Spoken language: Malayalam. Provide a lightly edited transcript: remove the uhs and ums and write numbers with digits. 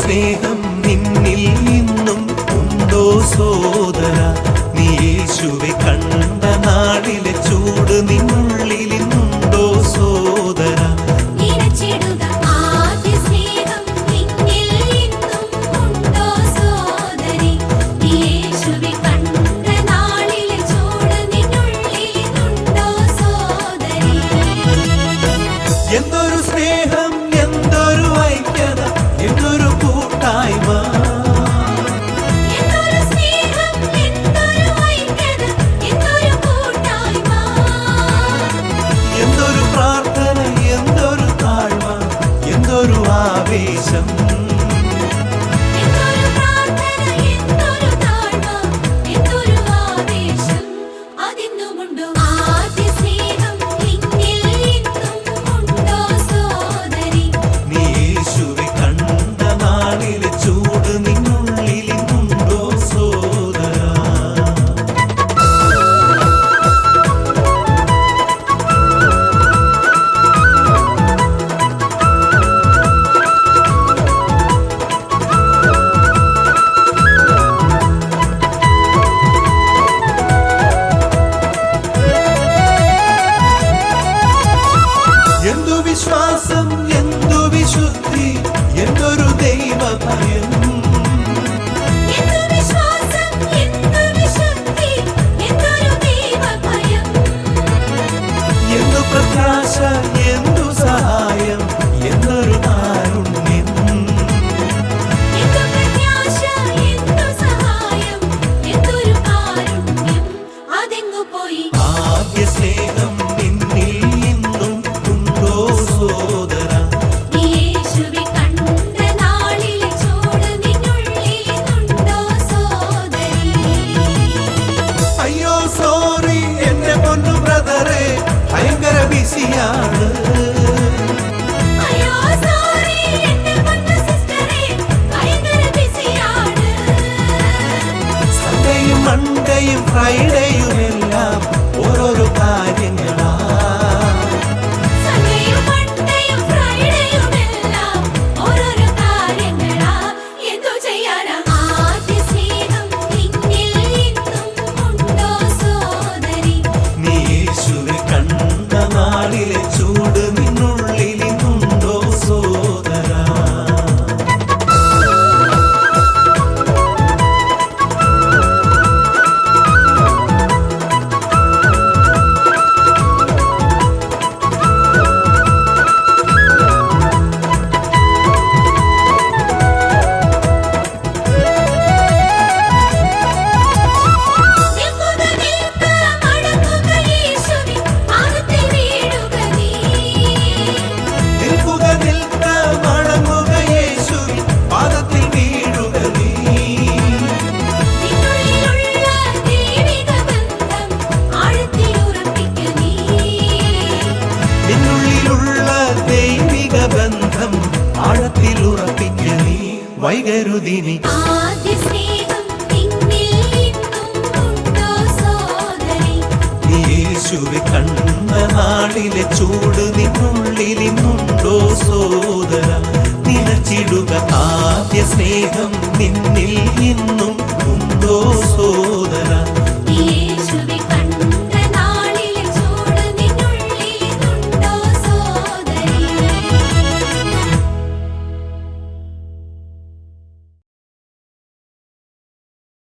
സ്നേഹം നിന്നിൽ ഇന്നും ഉണ്ടോ സോദര? നീ യേശുവെ കണ്ട നാളിലെ ചൂട് നിന്നുള്ളിൽ ഇന്നുണ്ടോ സോദര? എന്തൊരു സ്നേഹം, എന്തൊരു ഐക്യത, എന്തൊരു കൂട്ടായ്മ, എന്തൊരു പ്രാർത്ഥന, എന്തൊരു താഴ്മ, എന്തൊരു ആവേശം. എന്തു വിശ്വാസം, എന്തു വിശുദ്ധി, എന്തൊരു ദൈവഭയം, എന്തു പ്രത്യാശ, എന്തു സഹായം, എന്തൊരു കാരുണ്യം. ആദ്യ സ്നേഹം നിന്നിൽ ഇന്നും ഉണ്ടോ സോദര? അയ്യോ സോറി എന്റെ പൊന്നു ബ്രദറെ, ഭയങ്കര ബിസിയാണ്. സൺഡേയും മൺഡേയും ഫ്രൈഡേയും എല്ലാം ഓരോരോ കാര്യങ്ങളാ. നീ യേശുവെ കണ്ട നാളിലെ ചൂട് നിന്നുള്ളിൽ ഇന്നുണ്ടോ സോദര? ബന്ധം ആഴത്തിൽ ഉറപ്പിക്ക നീ വൈകരുതിനി. നീ യേശുവെ കണ്ട നാളിലെ ചൂട് നിന്നുള്ളിൽ